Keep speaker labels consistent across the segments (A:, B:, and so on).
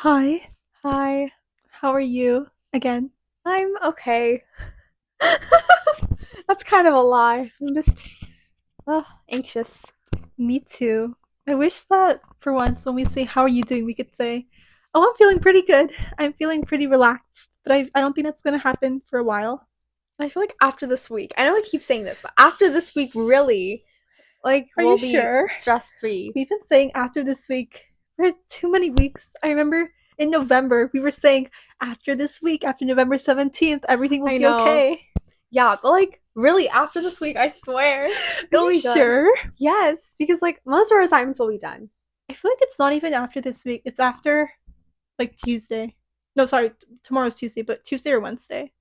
A: Hi,
B: Hi,
A: how are you? Again.
B: I'm okay. That's kind of a lie. I'm just anxious.
A: Me too. I wish that for once when we say how are you doing, we could say, "Oh, I'm feeling pretty good. I'm feeling pretty relaxed." But I don't think that's gonna happen for a while.
B: I feel like after this week, I know I keep saying this, but after this week, really,
A: Are you
B: we'll be
A: sure?
B: stress free.
A: We've been saying after this week for too many weeks. I remember in November we were saying after this week, after November 17th, everything will
B: I
A: be
B: know.
A: okay.
B: Yeah, but really, after this week, I swear,
A: Are
B: it'll
A: you
B: be good.
A: sure?
B: Yes, because most of our assignments will be done.
A: I feel like it's not even after this week. It's after like Tuesday. No, sorry, tomorrow's Tuesday, but Tuesday or Wednesday.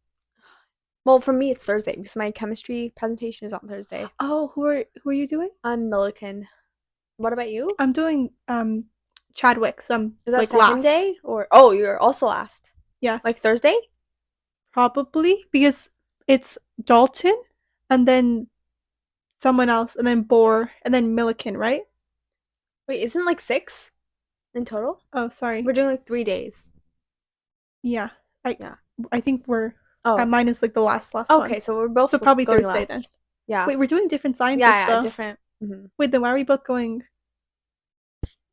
B: Well, for me, it's Thursday because my chemistry presentation is on Thursday.
A: Oh, who are you doing?
B: I'm Milliken. What about you?
A: I'm doing Chadwick, so I'm
B: Is that
A: like
B: second
A: last.
B: day or oh, you're also last? Like
A: Yes.
B: Thursday?
A: Probably because it's Dalton and then someone else and then Bohr and then Milliken, right?
B: Wait, isn't like six in total?
A: Oh, sorry.
B: We're doing like 3 days.
A: Yeah. I
B: Yeah.
A: I think we're
B: Oh,
A: mine is like the last one.
B: okay. So we're both
A: So probably
B: going
A: Thursday then.
B: last. Yeah.
A: Wait, we're doing different
B: Yeah,
A: scientists
B: yeah,
A: though.
B: different.
A: Wait, then why are we both going?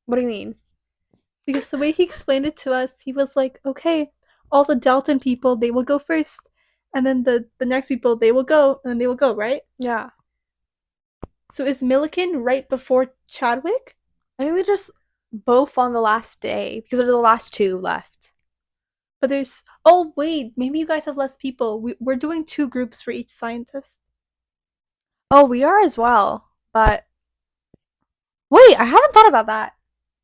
B: What do you mean?
A: Because the way he explained it to us, he was like, okay, all the Dalton people, they will go first. And then the next people, they will go, and then they will go, right?
B: Yeah.
A: So is Milliken right before Chadwick?
B: I think they're just both on the last day because they're the last two left.
A: But there's. Oh, wait, maybe you guys have less people. We're doing two groups for each scientist.
B: Oh, we are as well. But wait, I haven't thought about that.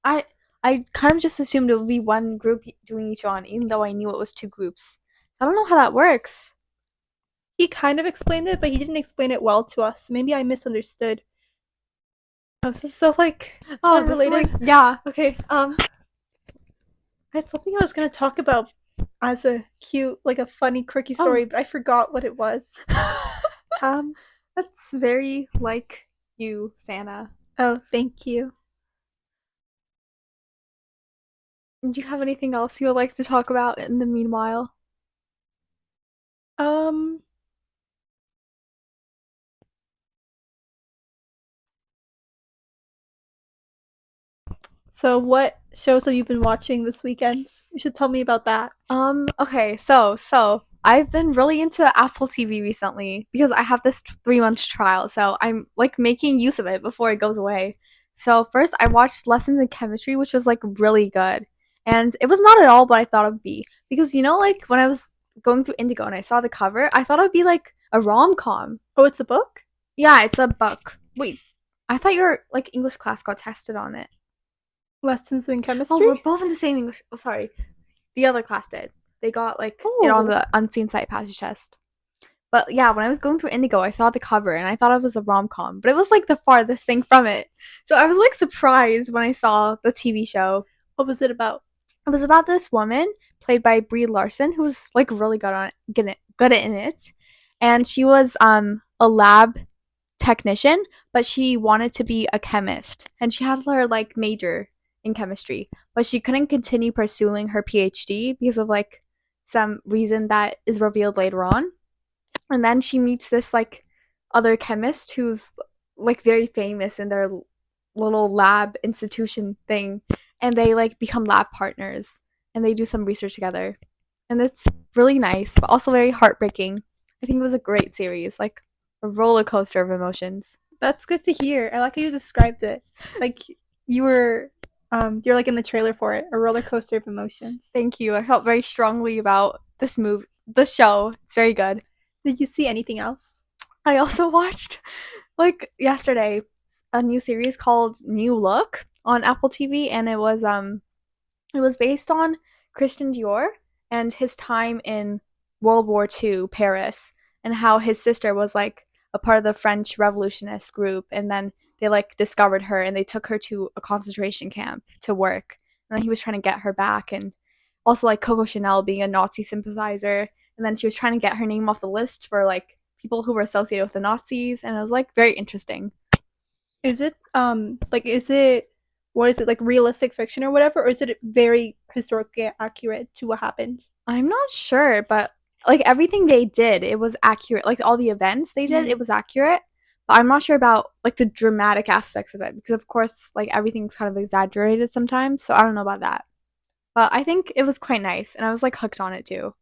B: I I kind of just assumed it would be one group doing each one, even though I knew it was two groups. I don't know how that works.
A: He kind of explained it, but he didn't explain it well to us. Maybe I misunderstood. Oh, this is so, like,
B: Oh, this is
A: unrelated.
B: yeah.
A: Okay, I had something I was gonna talk about as a cute, like a funny, quirky
B: Oh.
A: story, but I forgot what it was. Um,
B: That's very like you, Santa.
A: oh, thank you.
B: Do you have anything else you would like to talk about in the meanwhile?
A: Um, so what shows have you been watching this weekend? You should tell me about that.
B: Okay, so I've been really into Apple TV recently because I have this 3 month trial, so I'm like making use of it before it goes away. So first I watched Lessons in Chemistry, which was like really good. And it was not at all what I thought it would be. Because like when I was going through Indigo and I saw the cover, I thought it would be like a rom com.
A: Oh, it's a book?
B: Yeah, it's a book. Wait, I thought your like English class got tested on it.
A: Lessons in
B: Oh, we're
A: chemistry?
B: both in the same English. Oh, sorry. The other class did. They got like it on
A: Oh,
B: the unseen site passage test. But yeah, when I was going through Indigo, I saw the cover and I thought it was a rom com, but it was like the farthest thing from it. So I was like surprised when I saw the TV show.
A: what was it about?
B: It was about this woman played by Brie Larson who was like really good in it, and she was a lab technician, but she wanted to be a chemist, and she had her like major in chemistry, but she couldn't continue pursuing her PhD because of like some reason that is revealed later on. And then she meets this like other chemist who's like very famous in their little lab institution thing, and they like become lab partners and they do some research together. And it's really nice, but also very heartbreaking. I think it was a great series, like a roller coaster of emotions.
A: That's good to hear. I like how you described it. Like you were you're like in the trailer for it, a roller coaster of emotions.
B: Thank you. I felt very strongly about this show. It's very good.
A: Did you see anything else?
B: I also watched like yesterday a new series called New Look on Apple TV, and it was based on Christian Dior and his time in World War II Paris, and how his sister was like a part of the French revolutionist group, and then they like discovered her and they took her to a concentration camp to work, and then he was trying to get her back, and also like Coco Chanel being a Nazi sympathizer, and then she was trying to get her name off the list for like people who were associated with the Nazis, and it was like very interesting.
A: Is it like is it what is it, like realistic fiction or whatever, or is it very historically accurate to what happens?
B: I'm not sure, but like everything they did, it was accurate. Like all the events they did,
A: Mm.
B: it was accurate. But I'm not sure about like the dramatic aspects of it because of course like everything's kind of exaggerated sometimes. So I don't know about that. But I think it was quite nice and I was like hooked on it too.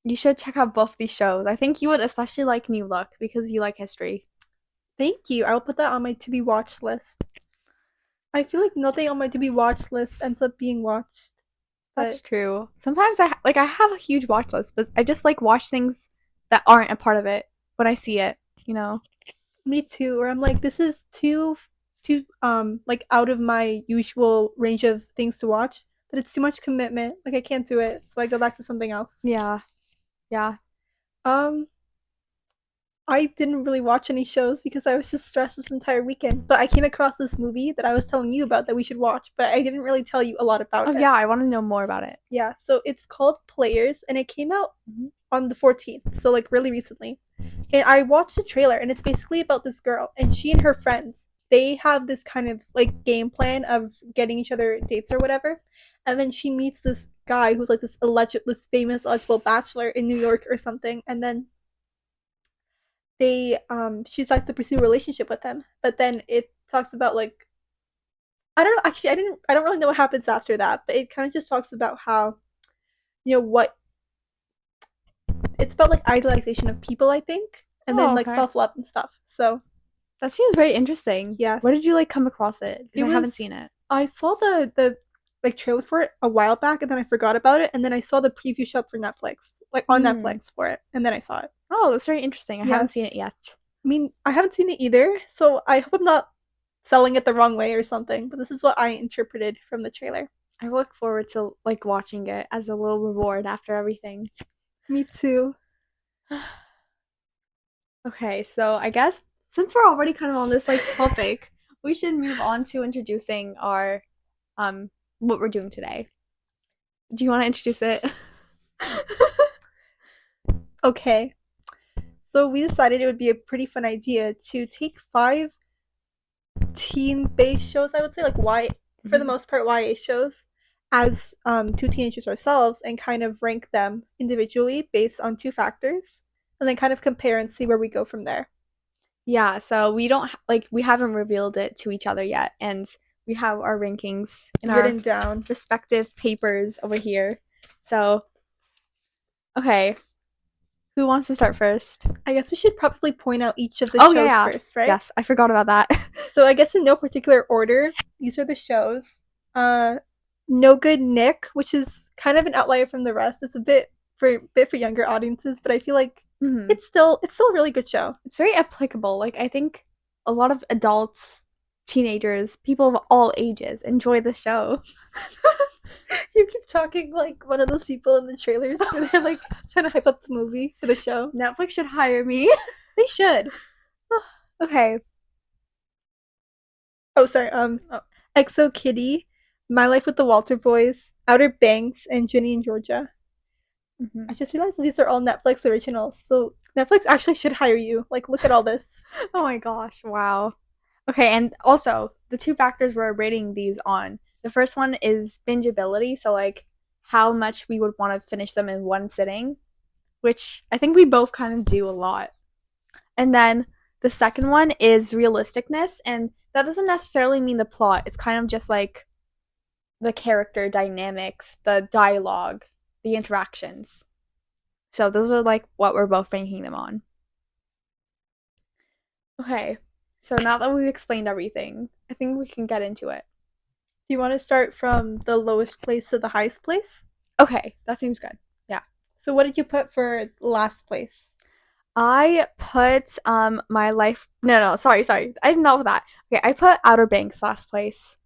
B: You should check out both these shows. I think you would especially like New Look because you like history.
A: Thank you. I'll put that on my to be watched list. I feel like nothing on my to be watched list ends up being watched,
B: That's
A: but
B: true. Sometimes I have a huge watch list, but I just like watch things that aren't a part of it when I see it, you know.
A: me too. Where I'm like, this is too like out of my usual range of things to watch. That it's too much commitment. Like I can't do it, so I go back to something else.
B: Yeah. Yeah.
A: Um, I didn't really watch any shows because I was just stressed this entire weekend. But I came across this movie that I was telling you about that we should watch, but I didn't really tell you a lot about
B: Oh
A: it.
B: yeah, I want to know more about it.
A: Yeah, so it's called Players, and it came out
B: Mhm.
A: on the 14th, so like really recently. And I watched the trailer, and it's basically about this girl, and she and her friends, they have this kind of like game plan of getting each other dates or whatever. And then she meets this guy who's like this famous eligible bachelor in New York or something, and then she decides to pursue a relationship with him. But then it talks about like I don't know, actually I don't really know what happens after that, but it kind of just talks about how what it's about like idolization of people, I think, and then
B: Oh,
A: like
B: okay.
A: self love and stuff. So
B: That seems very interesting.
A: yes,
B: Where did you like come across it? Because
A: it
B: I haven't
A: was.
B: seen it.
A: I saw the like trailer for it a while back, and then I forgot about it, and then I saw the preview show for Netflix, like on
B: Hmm.
A: Netflix for it, and then I saw it.
B: Oh, that's very interesting. I haven't seen
A: Yes,
B: it yet.
A: I mean I haven't seen it either, so I hope I'm not selling it the wrong way or something. But this is what I interpreted from the trailer.
B: I look forward to like watching it as a little reward after everything.
A: Me too.
B: Okay, so I guess since we're already kind of on this like topic, we should move on to introducing our what we're doing today. Do you want to introduce it?
A: Okay, so we decided it would be a pretty fun idea to take five teen-based shows, I would say, like for the
B: Mhm.
A: most part YA shows, as two teenagers ourselves, and kind of rank them individually based on two factors, and then kind of compare and see where we go from there.
B: Yeah, so we don't like we haven't revealed it to each other yet, and we have our rankings in our
A: Written down.
B: respective papers over here. So, okay, who wants to start first?
A: I guess we should probably point out each of the
B: Oh yeah,
A: shows
B: yeah.
A: first, right?
B: Yes, I forgot about that.
A: So I guess in no particular order, these are the shows. Uh, No Good Nick, which is kind of an outlier from the rest. It's a bit for younger audiences, but I feel like
B: Mhm.
A: it's still a really good show.
B: It's very applicable. Like I think a lot of adults, teenagers, people of all ages enjoy the show.
A: You keep talking like one of those people in the trailers where they're like trying to hype up the movie for the show.
B: Netflix should hire me.
A: They should.
B: Okay.
A: Oh, sorry.
B: Oh,
A: Exo Kitty, My Life with the Walter Boys, Outer Banks, and Ginny and Georgia. I
B: mhm.
A: just realized these are all Netflix originals, so Netflix actually should hire you. Like, look at all this.
B: Oh my gosh, wow. Okay, and also the two factors we're rating these on. The first one is bingeability, so like how much we would want to finish them in one sitting, which I think we both kind of do a lot. And then the second one is realisticness, and that doesn't necessarily mean the plot. It's kind of just like the character dynamics, the dialogue, the interactions. So those are like what we're both ranking them on. Okay. So now that we've explained everything, I think we can get into it.
A: Do you want to start from the lowest place to the highest place?
B: Okay, that seems good. Yeah.
A: So, what did you put for last place?
B: I put my life no, sorry. I did not put that. Okay, I put Outer Banks last place.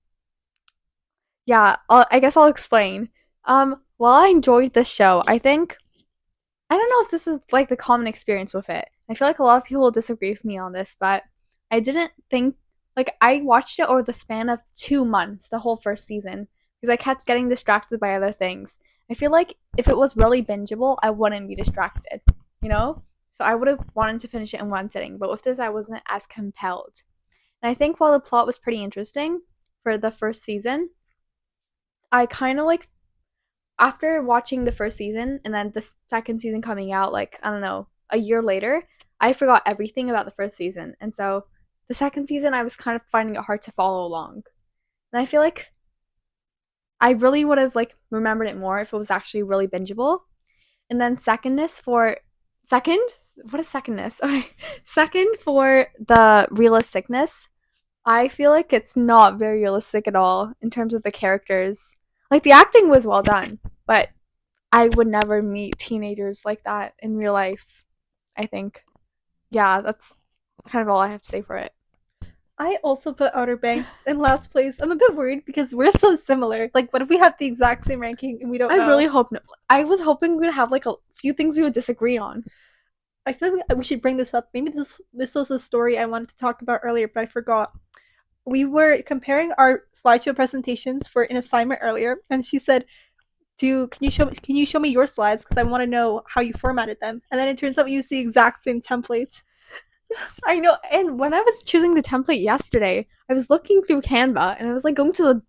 B: Yeah, I guess I'll explain. While I enjoyed this show, I don't know if this is like the common experience with it. I feel like a lot of people will disagree with me on this, but I didn't think like I watched it over the span of 2 months, the whole first season, because I kept getting distracted by other things. I feel like if it was really bingeable, I wouldn't be distracted, you know? So I would have wanted to finish it in one sitting, but with this, I wasn't as compelled. And I think while the plot was pretty interesting, for the first season, I kind of like after watching the first season and then the second season coming out, like, I don't know, a year later, I forgot everything about the first season. And so the second season, I was kind of finding it hard to follow along. And I feel like I really would have like remembered it more if it was actually really bingeable. And then second, what is secondness? Okay. Second for the realisticness. I feel like it's not very realistic at all in terms of the characters. Like the acting was well done, but I would never meet teenagers like that in real life, I think. Yeah, that's kind of all I have to say for it.
A: I also put Outer Banks in last place. I'm a bit worried because we're so similar. Like, what if we have the exact same ranking and we don't
B: I really
A: know?
B: hope no. I was hoping we'd have like a few things we would disagree on.
A: I feel like we should bring this up. Maybe this was a story I wanted to talk about earlier, but I forgot. We were comparing our slideshow presentations for an assignment earlier, and she said, "Do can you show me your slides because I want to know how you formatted them?" And then it turns out we use the exact same template.
B: Yes, I know. And when I was choosing the template yesterday, I was looking through Canva and I was like going to the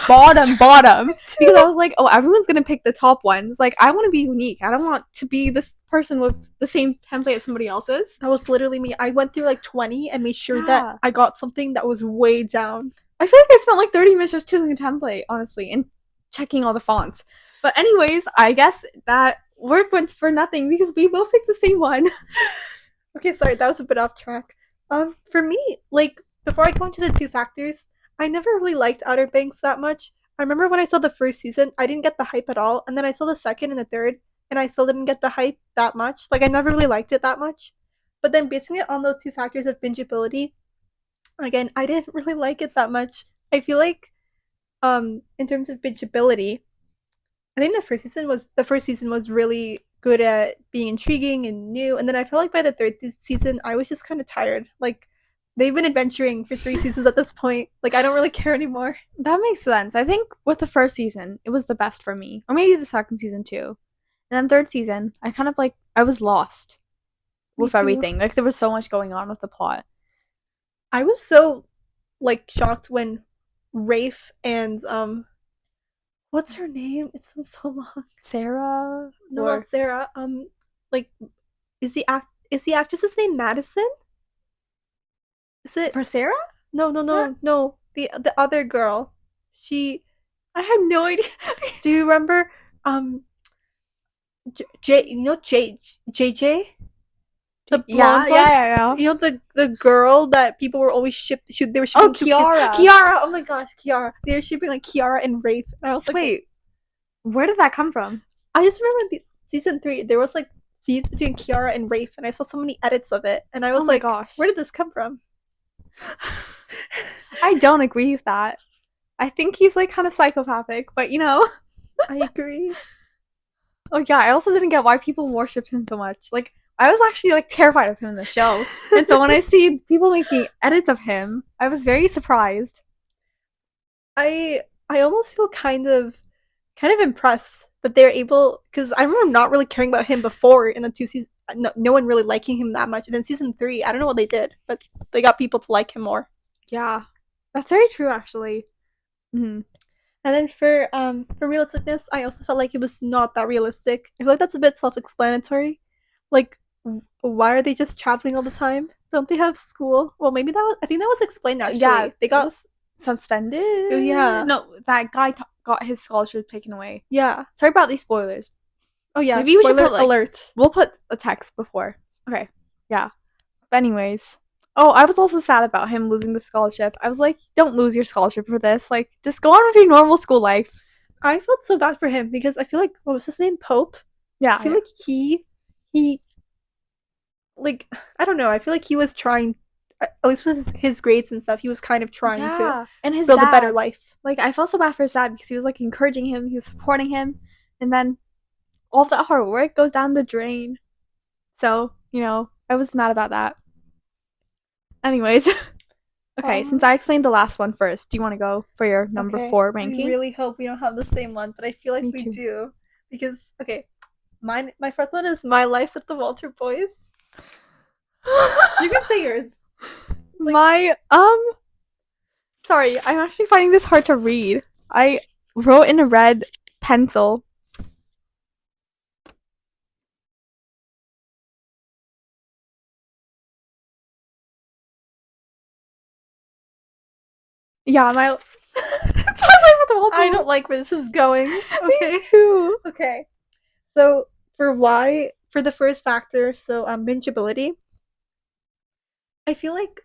B: bottom because I was like, oh, everyone's gonna pick the top ones. Like, I want to be unique. I don't want to be this person with the same template as somebody else's.
A: That was literally me. I went through like 20 and made sure that
B: Yeah.
A: I got something that was way down.
B: I feel like I spent like 30 minutes just choosing a template, honestly, and checking all the fonts. But anyways, I guess that work went for nothing because we both picked the same one.
A: Okay, sorry, that was a bit off track. For me, like before I go into the two factors, I never really liked Outer Banks that much. I remember when I saw the first season, I didn't get the hype at all, and then I saw the second and the third, and I still didn't get the hype that much. Like I never really liked it that much. But then basing it on those two factors of bingeability, again, I didn't really like it that much. I feel like in terms of bingeability, I think the first season was really good at being intriguing and new, and then I felt like by the third season I was just kind of tired. Like they've been adventuring for three seasons at this point. Like I don't really care anymore.
B: That makes sense. I think with the first season, it was the best for me. Or maybe the second season too. And then third season, I kind of like I was lost
A: Me
B: with
A: too.
B: everything. Like there was so much going on with the plot.
A: I was so like shocked when Rafe and what's her name? It's been so long.
B: Sarah
A: No,
B: or
A: not Sarah. Like is the actress's name Madison? Is it?
B: for Sarah?
A: No, no,
B: What?
A: no, no. The other girl. She.
B: I had no idea.
A: Do you remember? Um, J. You know JJ, the
B: Yeah,
A: blonde
B: yeah,
A: one.
B: yeah, yeah.
A: You know the girl that people were always shipped. They were
B: Oh,
A: shipping to
B: Kiara.
A: Kiara. Oh my gosh, Kiara. They were shipping like Kiara and Rafe, and I was like,
B: Wait, where did that come from?
A: I just remember season 3. There was like scenes between Kiara and Rafe, and I saw so many edits of it, and I
B: Oh
A: was
B: my
A: like,
B: gosh.
A: where did this come from?
B: I don't agree with that. I think he's like kind of psychopathic, but you know.
A: I agree.
B: Oh yeah, I also didn't get why people worshipped him so much. Like I was actually like terrified of him in the show. And so when I see people making edits of him, I was very surprised.
A: I almost feel kind of impressed that they're able, because I remember not really caring about him before in the two seasons. No one really liking him that much. And then season 3, I don't know what they did, but they got people to like him more.
B: Yeah. That's very true actually. Mhm.
A: And then for realisticness, I also felt like it was not that realistic. I feel like that's a bit self-explanatory. Like, why are they just traveling all the time? Don't they have school? Well, maybe I think that was explained
B: Yeah,
A: actually. They
B: it
A: got
B: was suspended.
A: oh yeah,
B: No, that guy got his scholarship taken away.
A: yeah.
B: Sorry about these spoilers.
A: Oh yeah.
B: Maybe we should
A: Spoiler
B: put like
A: alert.
B: we'll put a text before. Okay. Yeah. But anyways. Oh, I was also sad about him losing the scholarship. I was like, don't lose your scholarship for this. Like, just go on with your normal school life.
A: I felt so bad for him because I feel like what was his name? Pope.
B: Yeah.
A: I feel
B: Yeah.
A: like he like I don't know. I feel like he was trying, at least with his grades and stuff. He was kind of trying to
B: Yeah. And his
A: build a better
B: dad.
A: life.
B: Like, I felt so bad for his dad because he was like encouraging him, he was supporting him, and then all of that hard work goes down the drain. So, you know, I was mad about that. Anyways. Okay, since
A: Um.
B: I explained the last one first, do you want to go for your number
A: Okay.
B: 4
A: I
B: ranking?
A: really hope we don't have the same one, but I feel like
B: Me
A: we
B: too.
A: do because okay, my first one is My Life with the Walter Boys. You can say yours. Like,
B: My Sorry, I'm actually finding this hard to read. I wrote in a red pencil. Yeah, my it's highlighted with the wall
A: I
B: too.
A: don't like where this is going.
B: Me
A: Okay.
B: too.
A: Okay. So for why for the first factor, so bingeability, I feel like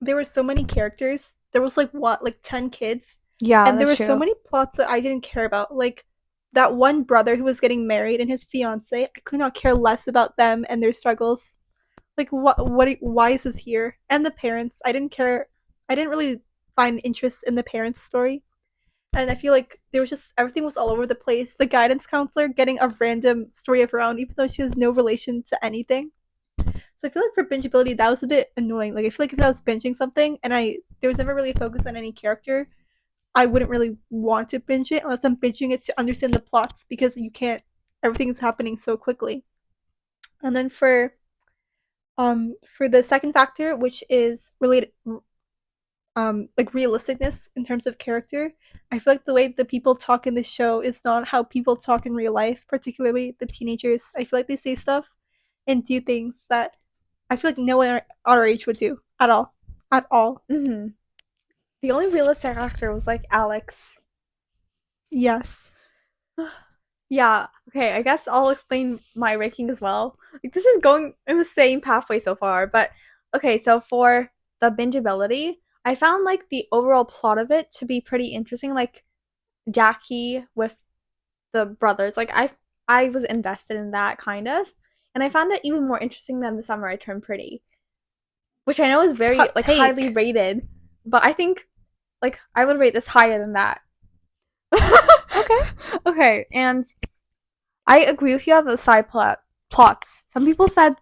A: there were so many characters. There was like what, like 10 kids?
B: Yeah,
A: And there
B: that's
A: were so
B: true.
A: many plots that I didn't care about. Like that one brother who was getting married and his fiance, I could not care less about them and their struggles. Like what why is this here? And the parents, I didn't care. I didn't really find interest in the parents' story. And I feel like there was just everything was all over the place. The guidance counselor getting a random story of her own, even though she has no relation to anything. So I feel like for bingeability, that was a bit annoying. Like I feel like if I was binging something and I there was never really a focus on any character, I wouldn't really want to binge it unless I'm binging it to understand the plots because you can't. Everything is happening so quickly. And then for the second factor, which is related like realisticness in terms of character, I feel like the way the people talk in the show is not how people talk in real life, particularly the teenagers. I feel like they say stuff and do things that I feel like no one our age would do at all. At all.
B: Mm-hmm. The only realistic actor was like Alex.
A: Yes.
B: Yeah, okay, I guess I'll explain my ranking as well. Like this is going in the same pathway so far, but okay, so for the bingeability, I found like the overall plot of it to be pretty interesting. Like Jackie with the brothers, like I was invested in that kind of, and I found it even more interesting than The Summer I Turned Pretty, which I know is very
A: Hot
B: like highly
A: take.
B: rated, but I think like I would rate this higher than that.
A: Okay.
B: Okay, and I agree with you on the plots. Some people said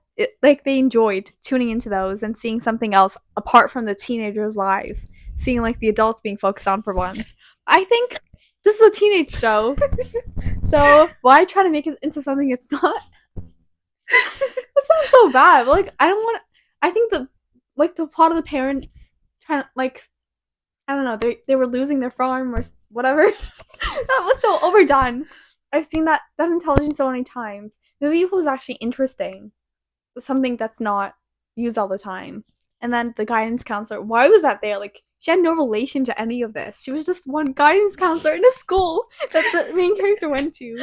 B: like they enjoyed tuning into those and seeing something else apart from the teenagers' lives, seeing like the adults being focused on for once. I think this is a teenage show, so why try to make it into something it's not? That sounds so bad. But, like I don't want. I think the like the plot of the parents trying to like I don't know they were losing their farm or whatever. That was so overdone. I've seen that in television so many times. Maybe it was actually interesting, something that's not used all the time. And then the guidance counselor, why was that there? Like she had no relation to any of this. She was just one guidance counselor in a school that the main character went to.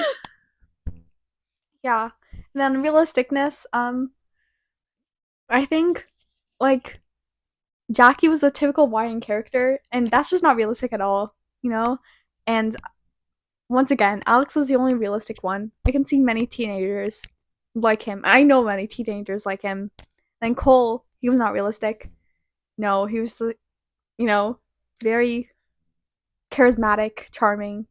B: Yeah. And then realisticness, I think like Jackie was the typical YN character, and that's just not realistic at all, you know? And once again, Alex was the only realistic one. I can see many teenagers like him. I know many teenagers like him. And Cole, he was not realistic. No, he was, you know, very charismatic, charming.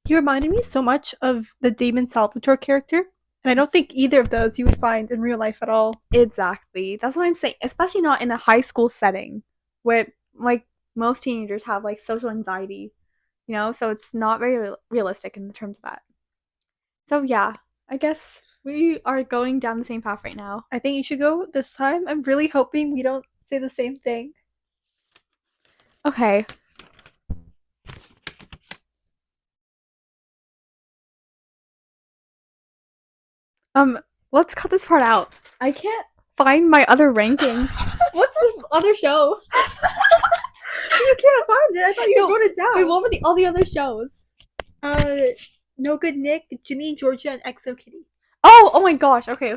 A: He reminded me so much of the Damon Salvatore character, and I don't think either of those you would find in real life at all.
B: Exactly. That's what I'm saying. Especially not in a high school setting where, like, most teenagers have, like, social anxiety, you know? So it's not very realistic in terms of that. So, yeah, I guess we are going down the same path right now.
A: I think you should go this time. I'm really hoping we don't say the same thing.
B: Okay. Um, let's cut this part out. I can't find my other ranking. What's this other show?
A: You can't find it. I thought you
B: No,
A: wrote it down.
B: wait, what were all the other shows?
A: No Good Nick, Ginny, Georgia, and EXO Kitty.
B: Oh my gosh. Okay.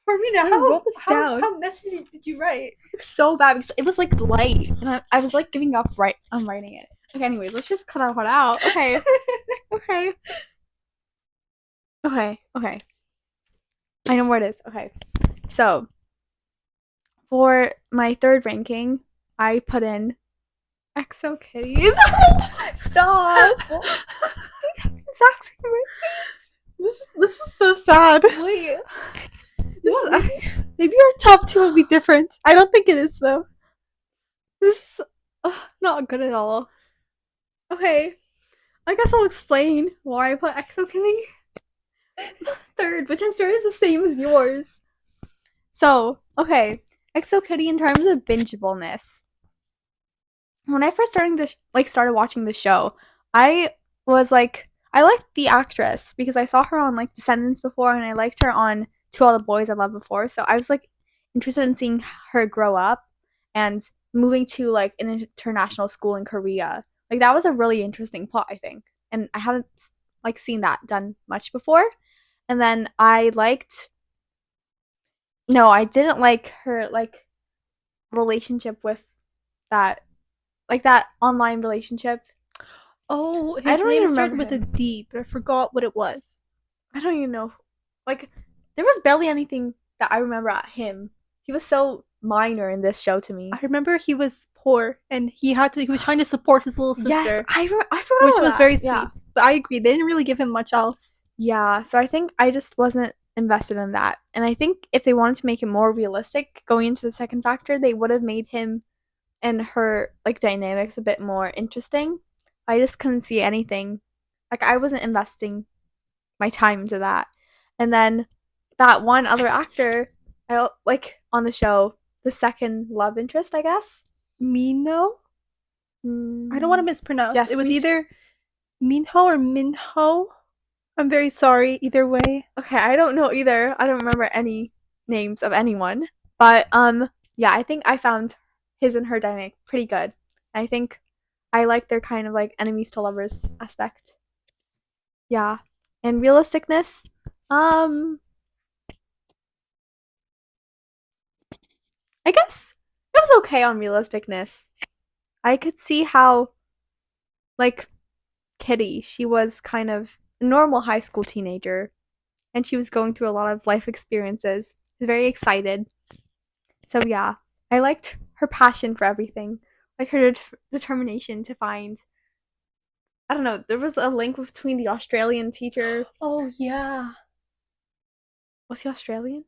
A: Parmina,
B: I wrote this down.
A: how messy did you write?
B: It's so bad because it was like light, and I was like giving up right on writing it. Okay, anyways, let's just cut that part out. Okay, okay, okay. I know where it is. Okay, so for my third ranking, I put in EXO Kitty. Stop. Exact same rankings.
A: This is so sad.
B: Wait.
A: Maybe our top two will be different. I don't think it is though.
B: This is not good at all. Okay, I guess I'll explain why I put EXO Kitty third, which I'm sure is the same as yours. So, okay, EXO Kitty in terms of bingeableness. when I first started watching the show, I was like, I liked the actress because I saw her on like Descendants before, and I liked her on To All the Boys I Loved before. So I was like interested in seeing her grow up and moving to like an international school in Korea. Like that was a really interesting plot, I think, and I haven't like seen that done much before. And then I liked, no, I didn't like her like relationship with that that online relationship.
A: Oh,
B: I
A: his
B: don't
A: name
B: even remember
A: started with a
B: him.
A: D, but I forgot what it was.
B: I don't even know. Like there was barely anything that I remember at him. He was so minor in this show to
A: I
B: me.
A: remember he was poor and he was trying to support his little
B: Yes,
A: sister,
B: I forgot
A: which
B: about
A: was
B: that.
A: very
B: Yeah.
A: sweet. But I agree, they didn't really give him much else.
B: Yeah, so I think I just wasn't invested in that. And I think if they wanted to make it more realistic going into the second factor, they would have made him and her like dynamics a bit more interesting. I just couldn't see anything. Like I wasn't investing my time into that. And then that one other actor, I like on the show, the second love interest, I guess.
A: Mino? I don't want to
B: Mm,
A: mispronounce. It
B: yes,
A: was
B: me too.
A: either Minho or Minho. I'm very sorry, either way.
B: Okay, I don't know either. I don't remember any names of anyone. But yeah, I think I found his and her dynamic pretty good. I think I like their kind of like enemies to lovers aspect. Yeah. And realisticness, um I guess it was okay on realisticness. I could see how like Kitty, she was kind of a normal high school teenager and she was going through a lot of life experiences. She was very excited. So yeah, I liked her passion for everything, like her determination to find. I don't know. There was a link between the Australian teacher.
A: Oh yeah.
B: Was he Australian?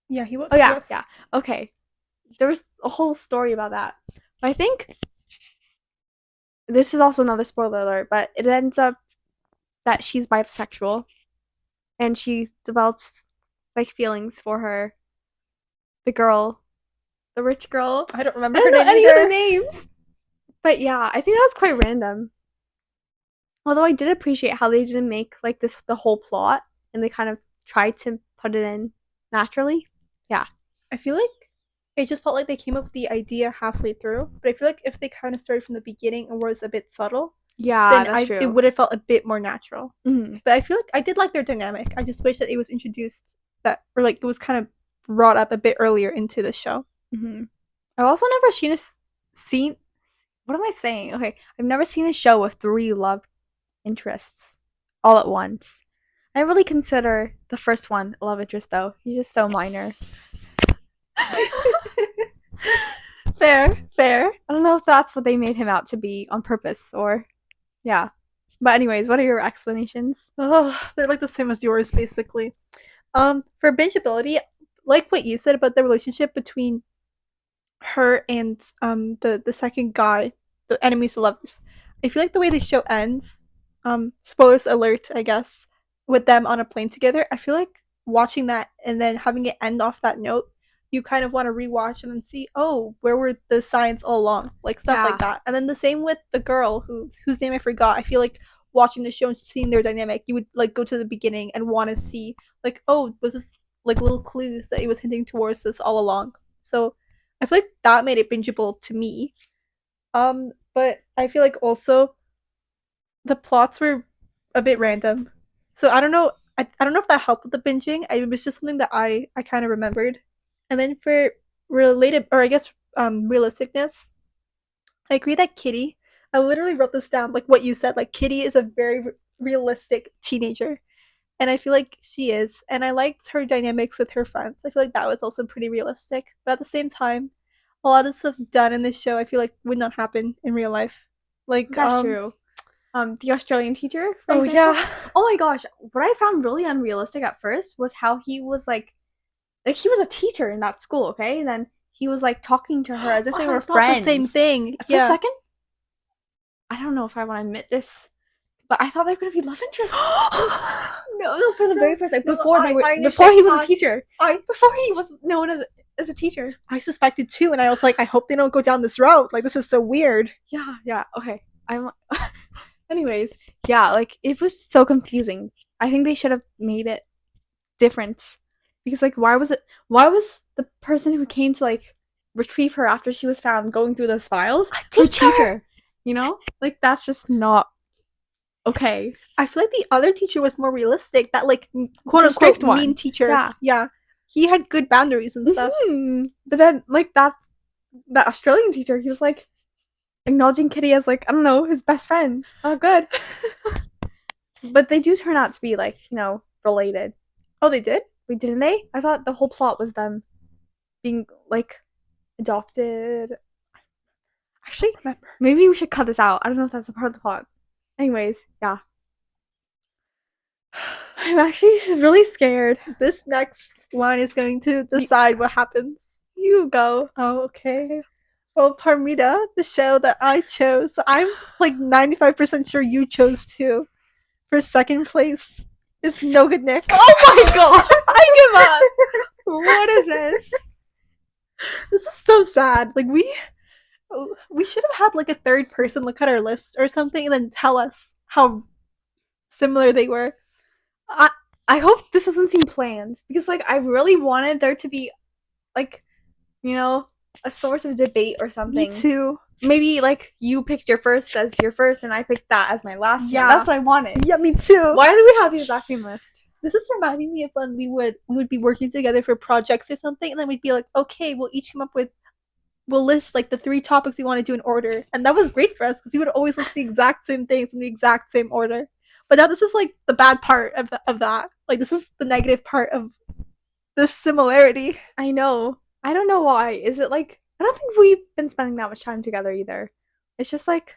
A: Yeah, he
B: Oh
A: was.
B: yeah,
A: Yes.
B: yeah. Okay. There was a whole story about that. But I think this is also another spoiler alert, but it ends up that she's bisexual and she develops like feelings for the girl, the rich girl.
A: I don't
B: I
A: remember her
B: don't know
A: name
B: any of the
A: either.
B: names. But yeah, I think that was quite random. Although I did appreciate how they didn't make like this the whole plot and they kind of tried to put it in naturally. Yeah.
A: I feel like it just felt like they came up with the idea halfway through. But I feel like if they kind of started from the beginning and was a bit subtle,
B: Yeah,
A: then
B: that's
A: I it
B: true.
A: would have felt a bit more natural.
B: Mm-hmm.
A: But I feel like I did like their dynamic. I just wish that it was introduced that or like it was kind of brought up a bit earlier into the show.
B: Mm-hmm. I've also never seen what am I saying? Okay, I've never seen a show with three love interests all at once. I really consider the first one a love interest though. He's just so minor.
A: Fair, fair.
B: I don't know if that's what they made him out to be on purpose or yeah. But anyways, what are your explanations?
A: Oh, they're like the same as yours, basically. For bingeability, like what you said about the relationship between her and the second guy, the enemies to lovers. I feel like the way the show ends, spoilers alert, I guess, with them on a plane together. I feel like watching that and then having it end off that note, you kind of want to rewatch and then see, oh, where were the signs all along, like stuff like
B: Yeah,
A: that. And then the same with the girl whose name I forgot. I feel like watching the show and seeing their dynamic, you would like go to the beginning and want to see like, oh, was this like little clues that it was hinting towards this all along. So I feel like that made it bingeable to me. But I feel like also the plots were a bit random. So I don't know. I don't know if that helped with the binging. It was just something that I kind of remembered. And then for related, or I guess realisticness, I agree that Kitty. I literally wrote this down, like what you said. Like Kitty is a very realistic teenager, and I feel like she is. And I liked her dynamics with her friends. I feel like that was also pretty realistic. But at the same time, a lot of stuff done in this show I feel like would not happen in real life. Like,
B: that's true. The Australian teacher, for
A: oh
B: example.
A: yeah.
B: Oh my gosh, what I found really unrealistic at first was how he was like he was a teacher in that school, okay? And then he was like talking to her as if they
A: I
B: were
A: thought the same
B: friends.
A: thing.
B: For a
A: Yeah.
B: second, I don't know if I want to admit this, but I thought they were gonna be love interests. No, no, for the
A: No,
B: very first, like
A: no,
B: before they were,
A: I
B: before
A: understand.
B: he was a teacher,
A: I
B: before he was known as as a teacher.
A: I suspected too, and I was like, I hope they don't go down this route. Like, this is so weird.
B: Yeah. Okay. I'm. Anyways, yeah. Like it was so confusing. I think they should have made it different because like why was it? Why was the person who came to like retrieve her after she was found going through those files her teacher? You know, like that's just not okay.
A: I feel like the other teacher was more realistic. That like quote
B: The
A: unquote
B: strict one.
A: mean teacher.
B: Yeah.
A: Yeah. He had good boundaries and stuff.
B: But then like that Australian teacher, he was like acknowledging Kitty as like, I don't know, his best friend. Oh good. But they do turn out to be like, you know, related.
A: Oh, they did?
B: Wait, didn't they? I thought the whole plot was them being like adopted. Actually, maybe we should cut this out. I don't know if that's a part of the plot. Anyways, yeah. I'm actually really scared.
A: This next line is going to decide what happens.
B: You go.
A: Oh, okay. Well, Parmida, the show that I chose, I'm like 95% sure you chose too. For second place is No Good Nick.
B: Oh my god! I give up! What is this?
A: This is so sad. Like, we should have had like a third person look at our list or something and then tell us how similar they were.
B: I hope this doesn't seem planned because like I really wanted there to be like, you know, a source of debate or something.
A: Me too.
B: Maybe like you picked your first as your first and I picked that as my last.
A: Yeah,
B: that's what I wanted.
A: Yeah, me too.
B: Why do we have these last name list?
A: This is reminding me of when we would be working together for projects or something, and then we'd be like, okay, we'll each come up with, we'll list like the 3 topics we want to do in order, and that was great for us because we would always list the exact same things in the exact same order. But now this is like the bad part of that. Like, this is the negative part of this similarity.
B: I know. I don't know why. Is it like I don't think we've been spending that much time together either. It's just like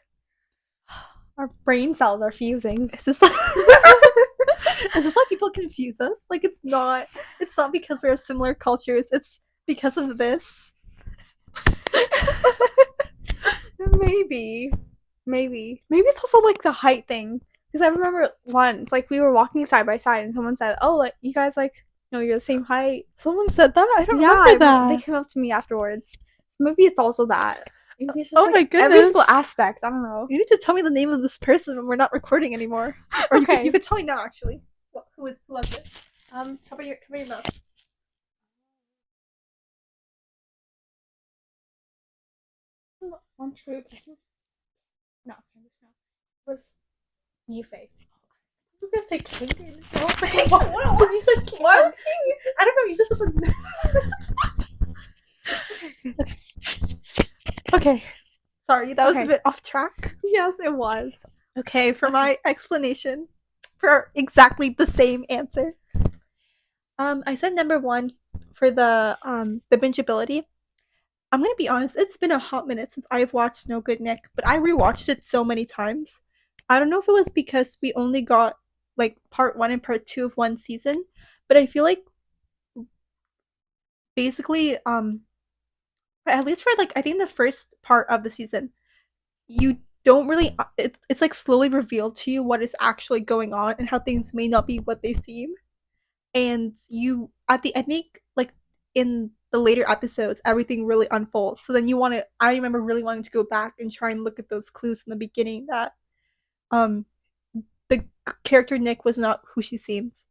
B: our brain cells are fusing.
A: Is this like, is this why people confuse us? Like, it's not because we have similar cultures. It's because of this.
B: Maybe it's also like the height thing. Because I remember once, like we were walking side by side, and someone said, "Oh, like you guys like, you know, you're the same height."
A: Someone said that. I don't remember that.
B: They came up to me afterwards. So maybe it's also that. Maybe it's just,
A: oh
B: like,
A: my goodness!
B: every single aspect. I don't know.
A: You need to tell me the name of this person when we're not recording anymore. Or
B: okay.
A: You could tell me now. Actually, who was it? Cover your mouth.
B: One true. No, it was Yufei.
A: You were gonna say Kaden. What? You said Kaden.
B: What?
A: I don't know. You just said. Okay. Sorry, that was a bit off track.
B: Yes, it was.
A: Okay, for my explanation for exactly the same answer. I said number 1 for the bingeability. I'm gonna be honest, it's been a hot minute since I've watched No Good Nick, but I rewatched it so many times. I don't know if it was because we only got like part 1 and part 2 of one season, but I feel like basically at least for like I think the first part of the season, you don't really it's like slowly revealed to you what is actually going on and how things may not be what they seem. And you at the I think like in the later episodes everything really unfolds. So then I remember really wanting to go back and try and look at those clues in the beginning that the character Nick was not who she seems.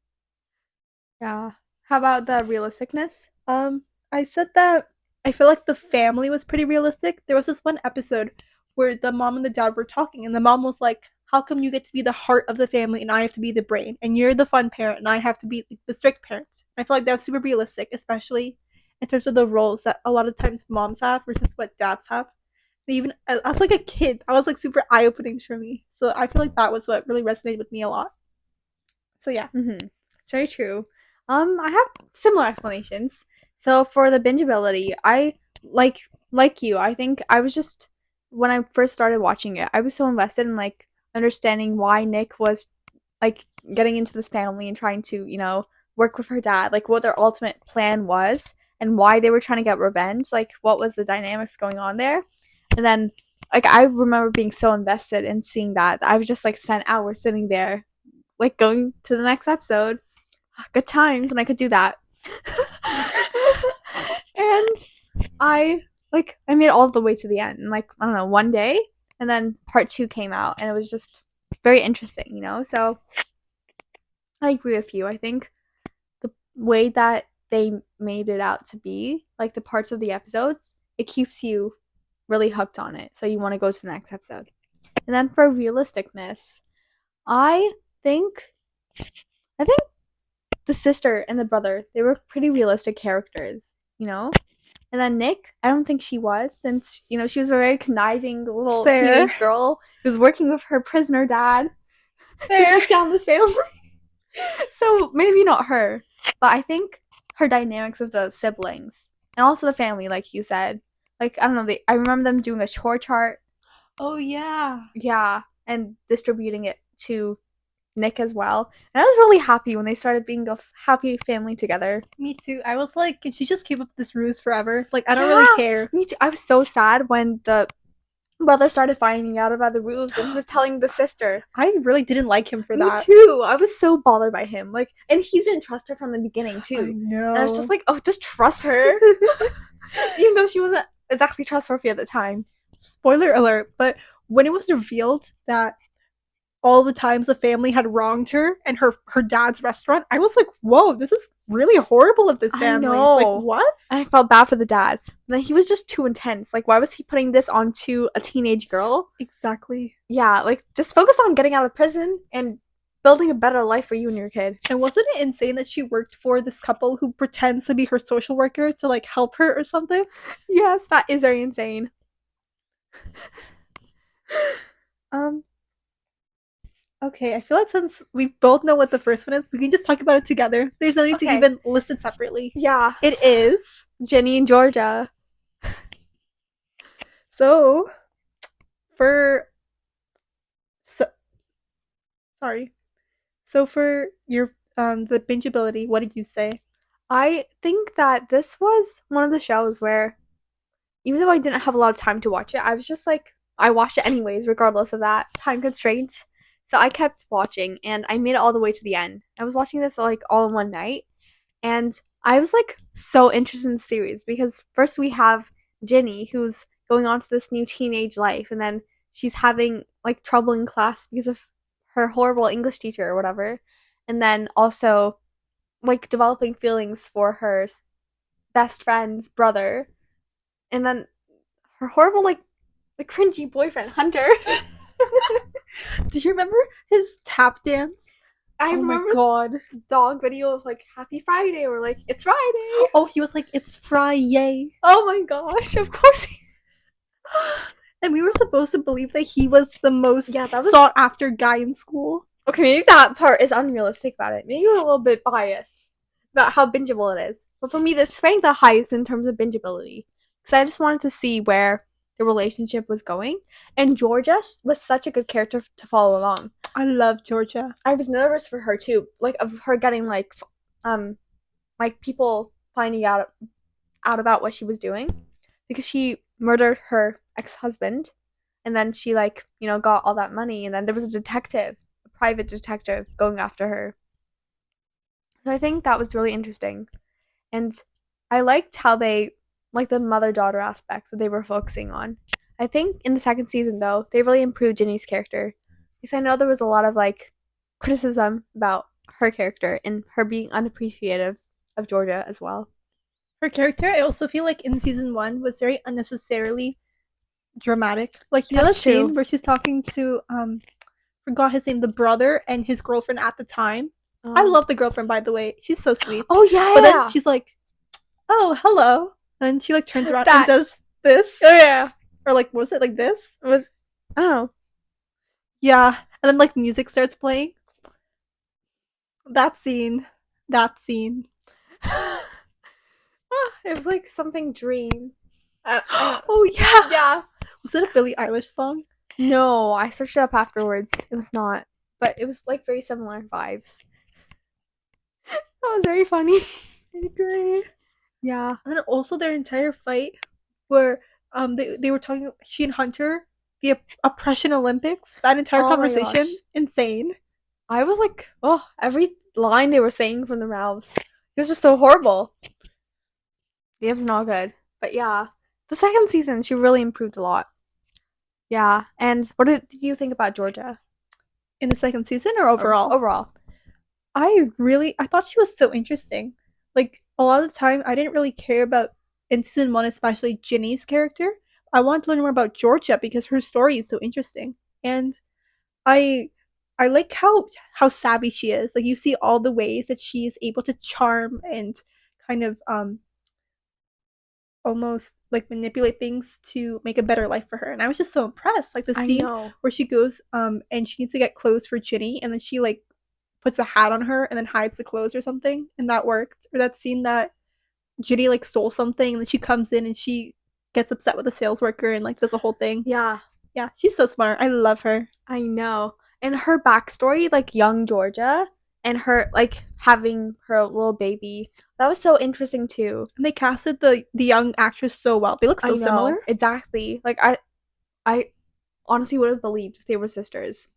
B: Yeah. How about the realisticness?
A: I said that I feel like the family was pretty realistic. There was this one episode where the mom and the dad were talking, and the mom was like, how come you get to be the heart of the family and I have to be the brain? And you're the fun parent and I have to be the strict parent. I feel like that was super realistic, especially in terms of the roles that a lot of times moms have versus what dads have. And even as like a kid, I was like super eye-opening for me. So I feel like that was what really resonated with me a lot. So yeah.
B: It's very true. I have similar explanations. So for the bingeability, I like you. I think I was just when I first started watching it, I was so invested in like understanding why Nick was like getting into this family and trying to, you know, work with her dad, like what their ultimate plan was and why they were trying to get revenge, like what was the dynamics going on there. And then like I remember being so invested in seeing that I was just like spent hours sitting there like going to the next episode. Good times when I could do that. And I made it all the way to the end in like, I don't know, one day. And then part two came out and it was just very interesting, you know? So I agree with you. I think the way that they made it out to be, like the parts of the episodes, it keeps you really hooked on it. So you want to go to the next episode. And then for realisticness, I think I think the sister and the brother, they were pretty realistic characters, you know? And then Nick, I don't think she was, since, you know, she was a very conniving little
A: Fair.
B: teenage girl who was working with her prisoner dad to
A: Fair.
B: take down this family. So maybe not her, but I think her dynamics with the siblings and also the family, like you said. Like, I don't know, I remember them doing a chore chart.
A: Oh yeah.
B: Yeah, and distributing it to Nick as well. And I was really happy when they started being a happy family together.
A: Me too. I was like, can she just keep up this ruse forever? Like, I don't
B: Yeah,
A: really care.
B: me too. I was so sad when the brother started finding out about the rules and he was telling the sister.
A: I really didn't like him for
B: Me
A: that.
B: too. I was so bothered by him. Like, and he didn't trust her from the beginning too.
A: I know.
B: And I was just like, oh, just trust her, even though she wasn't exactly trustworthy at the time.
A: Spoiler alert! But when it was revealed that all the times the family had wronged her and her dad's restaurant, I was like, whoa, this is really horrible of this family.
B: I know.
A: Like, what?
B: I felt bad for the dad. But he was just too intense. Like, why was he putting this onto a teenage girl?
A: Exactly.
B: Yeah, like, just focus on getting out of prison and building a better life for you and your kid.
A: And wasn't it insane that she worked for this couple who pretends to be her social worker to like help her or something?
B: Yes, that is very insane.
A: Okay, I feel like since we both know what the first one is, we can just talk about it together. There's no need to even list it separately.
B: Yeah.
A: It is
B: Jenny and Georgia.
A: So for sorry. So for your the binge ability, what did you say?
B: I think that this was one of the shows where, even though I didn't have a lot of time to watch it, I was just like, I watched it anyways, regardless of that time constraints. So I kept watching and I made it all the way to the end. I was watching this like all in one night and I was like so interested in the series because first we have Ginny who's going on to this new teenage life and then she's having like trouble in class because of her horrible English teacher or whatever. And then also like developing feelings for her best friend's brother. And then her horrible like the cringy boyfriend Hunter.
A: Do you remember his tap dance?
B: I remember my
A: God.
B: The dog video of like Happy Friday or like it's Friday.
A: Oh, he was like it's Friday.
B: Oh my gosh, of course.
A: And we were supposed to believe that he was the most sought after guy in school.
B: Okay, maybe that part is unrealistic about it. Maybe you're a little bit biased about how bingeable it is. But for me, this ranked the highest in terms of bingeability. Because I just wanted to see where the relationship was going. And Georgia was such a good character to follow along.
A: I love Georgia.
B: I was nervous for her too. Like of her getting like people finding out about what she was doing. Because she murdered her ex-husband. And then she like, you know, got all that money. And then there was a detective, a private detective going after her. So I think that was really interesting. And I liked how they, like the mother-daughter aspect that they were focusing on. I think in the second season, though, they really improved Ginny's character. Because I know there was a lot of, like, criticism about her character and her being unappreciative of Georgia as well.
A: Her character, I also feel like in season 1 was very unnecessarily dramatic. Like, you know that scene where she's talking to, forgot his name, the brother and his girlfriend at the time? I love the girlfriend, by the way. She's so sweet.
B: Oh, yeah.
A: But then she's like, oh, hello. And she, like, turns around and does this.
B: Oh, yeah.
A: Or, like, what was it? Like this?
B: It was, I don't know.
A: Yeah. And then, like, music starts playing. That scene.
B: It was like something dream.
A: Oh, yeah.
B: Yeah.
A: Was it a Billie Eilish song?
B: No, I searched it up afterwards. It was not. But it was, like, very similar vibes. That was very funny.
A: I agree.
B: Yeah.
A: And then also their entire fight where they were talking, she and Hunter, the oppression Olympics, that entire conversation, insane.
B: I was like, oh, every line they were saying from their mouths, it was just so horrible. It was not good. But yeah, the second season she really improved a lot. Yeah, and what did you think about Georgia
A: In the second season or overall?
B: overall?
A: I thought she was so interesting. Like a lot of the time I didn't really care about in season 1 especially Ginny's character. I wanted to learn more about Georgia because her story is so interesting. And I I like how savvy she is. Like you see all the ways that she is able to charm and kind of almost like manipulate things to make a better life for her. And I was just so impressed. Like the
B: I
A: scene
B: know.
A: where she goes and she needs to get clothes for Ginny and then she like puts a hat on her and then hides the clothes or something and that worked. Or that scene that Ginny like stole something and then she comes in and she gets upset with the sales worker and like does a whole thing.
B: Yeah,
A: Yeah, she's so smart. I love her.
B: I know. And her backstory, like young Georgia, and her like having her little baby, that was so interesting too.
A: And they casted the young actress so well. They look
B: I
A: so similar.
B: know exactly. Like I honestly would have believed if they were sisters,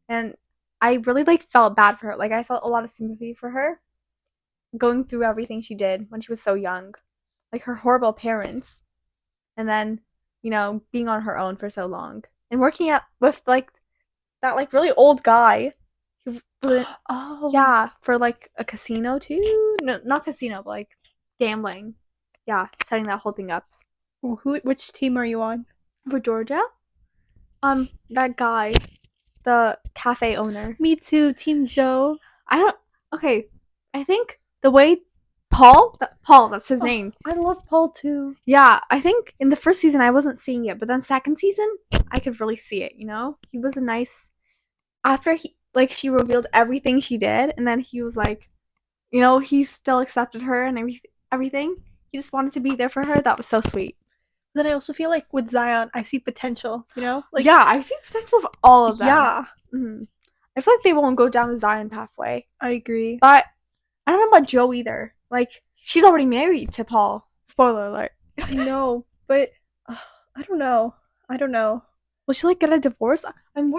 B: and I really like felt bad for her. Like I felt a lot of sympathy for her going through everything she did when she was so young, like her horrible parents, and then being on her own for so long and working at with like that like really old guy who
A: Oh,
B: yeah, for like a casino too. No, not casino, but like gambling. Yeah, setting that whole thing up
A: which team are you on?
B: for Georgia. That guy, the cafe owner.
A: Me too, Team Joe.
B: I don't. Okay, I think the way Paul, that's his
A: Oh,
B: name.
A: I love Paul too.
B: Yeah, I think in the first season I wasn't seeing it, but then second season I could really see it. He was a nice. After she revealed everything she did, and then he was like, he still accepted her and everything. He just wanted to be there for her. That was so sweet.
A: Then I also feel like with Zion, I see potential. Like
B: Yeah, I see potential of all of them.
A: yeah,
B: hmm I feel like they won't go down the Zion pathway,
A: I agree.
B: but I don't know about Joe either. Like she's already married to Paul. Spoiler alert.
A: I know, but I don't know. I don't know.
B: Will she like get a divorce? I'm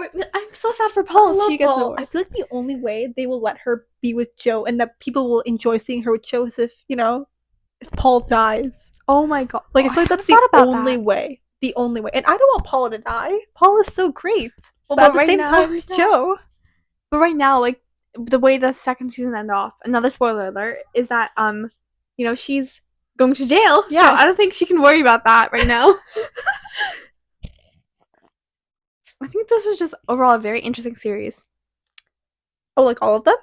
B: so sad for
A: I
B: Paul if
A: love
B: he gets a
A: Paul. I
B: divorce.
A: feel like the only way they will let her be with Joe and that people will enjoy seeing her with Joe is if Paul dies.
B: Oh my god.
A: Like
B: Oh,
A: I
B: I
A: feel like
B: haven't
A: that's the
B: thought about
A: only
B: that.
A: way. The only way. And I don't want Paul to die. Paul is so great.
B: Well,
A: But at
B: but
A: the
B: right
A: same
B: now,
A: time, Joe.
B: like the way the second season ended off. Another spoiler alert is that she's going to jail. Yeah. So
A: Yeah.
B: I don't think she can worry about that right now. I think this was just overall a very interesting series.
A: Oh, like all of them?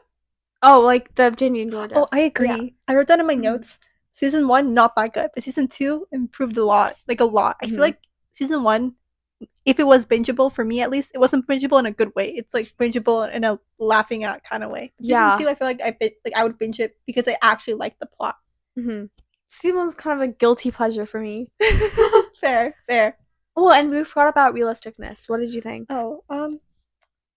B: Oh, like the Ginny and Georgia.
A: Oh, I agree.
B: Yeah.
A: I wrote down in my
B: Mhm.
A: notes. Season 1 not that good, but season 2 improved a lot. Like a lot. I feel like season 1 if it was bingeable for me at least, it wasn't bingeable in a good way. It's like bingeable in a laughing at kind of way. But
B: Yeah.
A: season 2 I feel like I would binge it because I actually liked the plot.
B: Season one's kind of a guilty pleasure for me.
A: Fair, fair.
B: Oh, and we forgot about realisticness. What did you think?
A: Oh,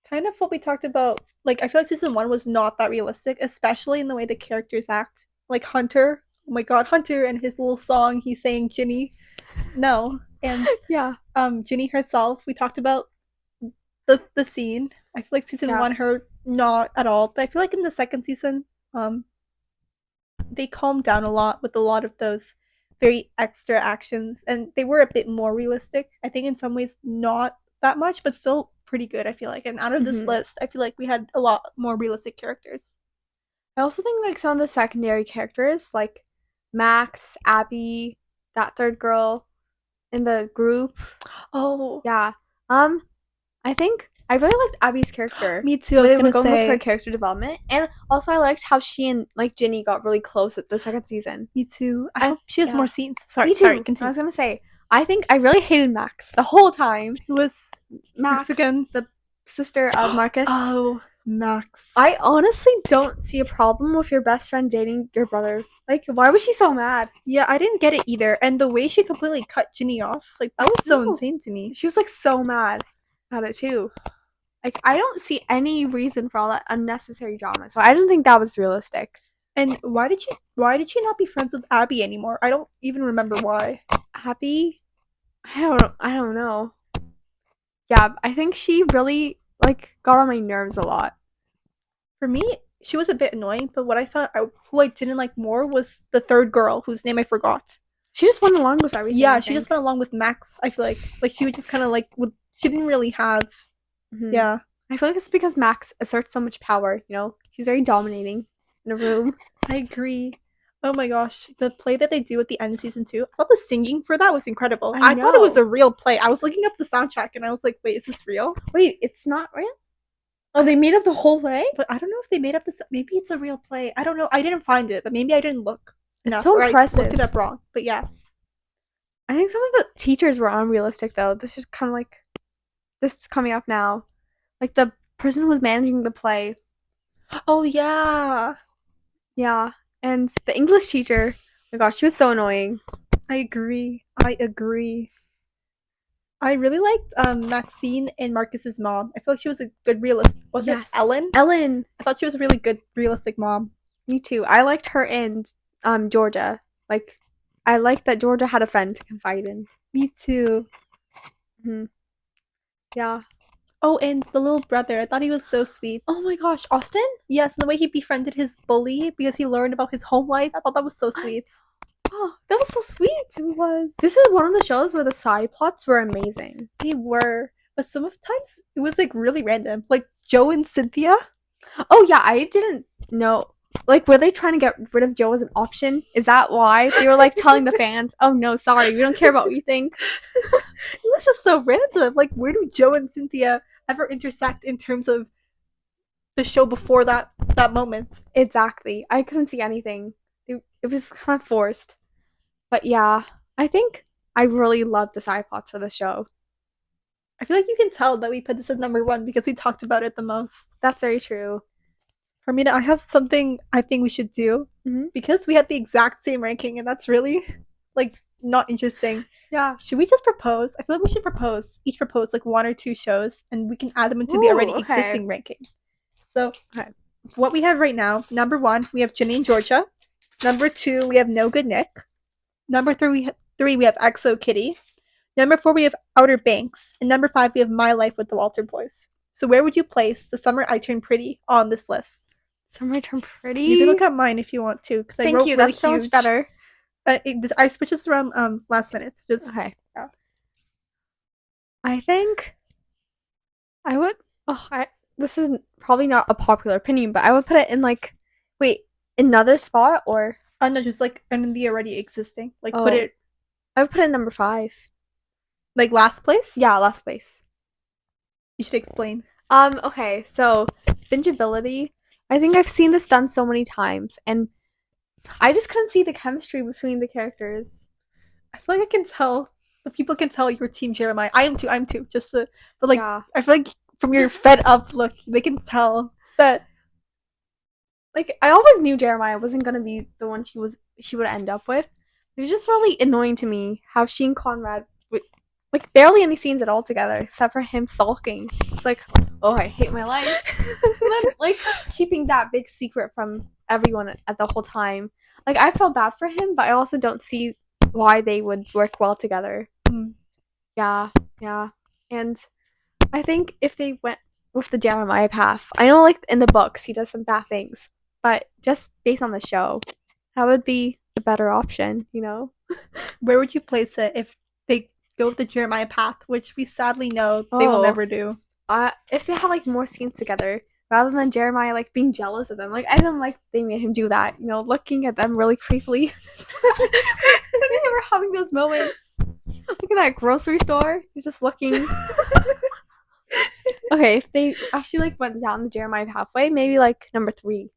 A: kind of what we talked about. Like I feel like season 1 was not that realistic, especially in the way the characters act. Like Hunter, oh my god, Hunter and his little song he's saying Ginny. No. And
B: Yeah.
A: Ginny herself, we talked about the scene. I feel like season
B: Yeah.
A: 1 her not at all, but I feel like in the second season, um they calmed down a lot with a lot of those very extra actions and they were a bit more realistic. I think in some ways not that much, but still pretty good, I feel like. And out of this list, I feel like we had a lot more realistic characters.
B: I also think like some of the secondary characters, like Max, Abby, that third girl in the group.
A: Oh,
B: Yeah. I think I really liked Abby's character.
A: me too. I was
B: They were
A: gonna
B: going with her
A: say.
B: character development, and also I liked how she and like Ginny got really close at the second season.
A: Me too. I hope she has
B: yeah.
A: more scenes. Sorry,
B: Me too.
A: sorry,
B: I
A: continue.
B: was gonna say, I think I really hated Max the whole time.
A: Who was
B: Max,
A: again?
B: the sister of Marcus.
A: Oh, Max.
B: I honestly don't see a problem with your best friend dating your brother. Like, why was she so mad?
A: Yeah, I didn't get it either. And the way she completely cut Ginny off, like that was so
B: No.
A: insane to me.
B: She was like so mad about it too. Like, I don't see any reason for all that unnecessary drama. So I didn't think that was realistic.
A: And why did she not be friends with Abby anymore? I don't even remember why.
B: Abby? I don't know. Yeah, I think she really like got on my nerves a lot.
A: For me, she was a bit annoying, but what I found who I didn't like more was the third girl whose name I forgot.
B: She just went along with everything,
A: Yeah,
B: I
A: she just
B: think.
A: went along with Max. I feel like she was just kind of like she didn't really have.
B: Hmm.
A: Yeah,
B: I feel like it's because Max asserts so much power, you know? She's very dominating in a room.
A: I agree. Oh my gosh, the play that they do at the end of season 2, I thought the singing for that was incredible.
B: I
A: I thought it was
B: know.
A: a real play. I was looking up the soundtrack and I was like, wait, is this real?
B: Wait, it's not real? Oh, they made up the whole play?
A: But I don't know if they made up this. Maybe it's a real play. I don't know. I didn't find it, but maybe I didn't look
B: It's
A: enough
B: so
A: or I looked it
B: impressive.
A: up wrong. But yeah.
B: I think some of the teachers were unrealistic, though. This is kind of like, this is coming up now. Like the person who was managing the play.
A: Oh yeah.
B: Yeah. And the English teacher, oh my gosh, she was so annoying.
A: I agree. I agree. I really liked Maxine and Marcus's mom. I feel like she was a good realist. Was it
B: Yes.
A: Ellen?
B: Ellen.
A: I thought she was a really good realistic mom.
B: Me too. I liked her and Georgia. Like, I liked that Georgia had a friend to confide in.
A: Me too.
B: Hmm. Yeah.
A: Oh, and the little brother. I thought he was so sweet.
B: Oh my gosh, Austin?
A: Yes, and the way he befriended his bully because he learned about his home life. I thought that was so
B: I,
A: sweet.
B: oh, that was so sweet.
A: It was.
B: This is one of the shows where the side plots were amazing.
A: They were. But sometimes it was like really random. Like Joe and Cynthia.
B: Oh yeah, I didn't know. Like, were they trying to get rid of Joe as an option? Is that why they were like telling the fans, "Oh no, sorry, we don't care about what you think."
A: It was just so random. Like, where do Joe and Cynthia ever intersect in terms of the show before that moment?
B: Exactly. I couldn't see anything. It was kind of forced. But yeah, I think I really love the side plots for the show.
A: I feel like you can tell that we put this as number one because we talked about it the most.
B: That's very true.
A: Hermina, I have something I think we should do
B: Hmm.
A: because we had the exact same ranking, and that's really like not interesting.
B: Yeah.
A: Should we just propose? I feel like we should each propose like one or two shows, and we can add them into the
B: Ooh,
A: already
B: okay.
A: existing ranking. So,
B: Okay.
A: what we have right now, number one, we have Ginny and Georgia. Number two, we have No Good Nick. Number three, we have EXO Kitty. Number four, we have Outer Banks. And number five, we have My Life with the Walter Boys. So, where would you place The Summer I Turned Pretty on this list?
B: Summer Term
A: You can
B: Pretty.
A: look at mine if you want to, because I
B: Thank
A: wrote
B: you.
A: really
B: That's so much
A: huge.
B: better.
A: I switched this around last minute. Just
B: Okay.
A: yeah.
B: I think I would. Oh, this is probably not a popular opinion, but I would put it in like, wait, another spot or
A: No, just like in the already existing. Like put
B: oh,
A: it
B: I would put it in number 5.
A: like last place.
B: Yeah, last place.
A: You should explain.
B: Okay, so bingeability. I think I've seen this done so many times, and I just couldn't see the chemistry between the characters.
A: I feel like I can tell. The people can tell you're Team Jeremiah. I am too. I'm too. But like,
B: Yeah.
A: I feel like from your fed up look, they can tell that.
B: Like I always knew Jeremiah wasn't gonna be the one she would end up with. It was just really annoying to me how she and Conrad would like barely any scenes at all together except for him sulking. It's like, oh, I hate my life. And then like keeping that big secret from everyone at the whole time. Like I felt bad for him, but I also don't see why they would work well together.
A: Mm.
B: Yeah, yeah. And I think if they went with the Jeremiah path, I know like in the books he does some bad things, but just based on the show, that would be the better option, you know?
A: Where would you place it if they go with the Jeremiah path, which we sadly know they will
B: Oh,
A: never do?
B: if they had like more scenes together, rather than Jeremiah like being jealous of them, like I didn't like they made him do that, you know, looking at them really creepily. When they were having those moments, like in that grocery store, he's just looking. Okay, if they actually like went down the Jeremiah pathway, maybe like number 3,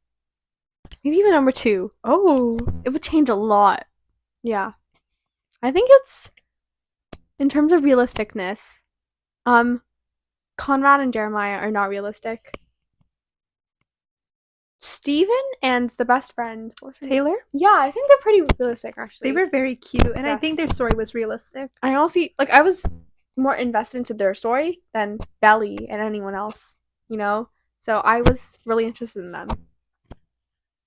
B: maybe even number 2.
A: Oh,
B: It would change a lot. Yeah, I think it's in terms of realisticness. Um, Conrad and Jeremiah are not realistic. Steven and the best friend, what's her name?
A: Taylor?
B: Yeah, I think they're pretty realistic actually.
A: They were very cute, and I think
B: Yes.
A: their story was realistic.
B: I honestly like I was more invested into their story than Belly and anyone else, you know? So I was really interested in them.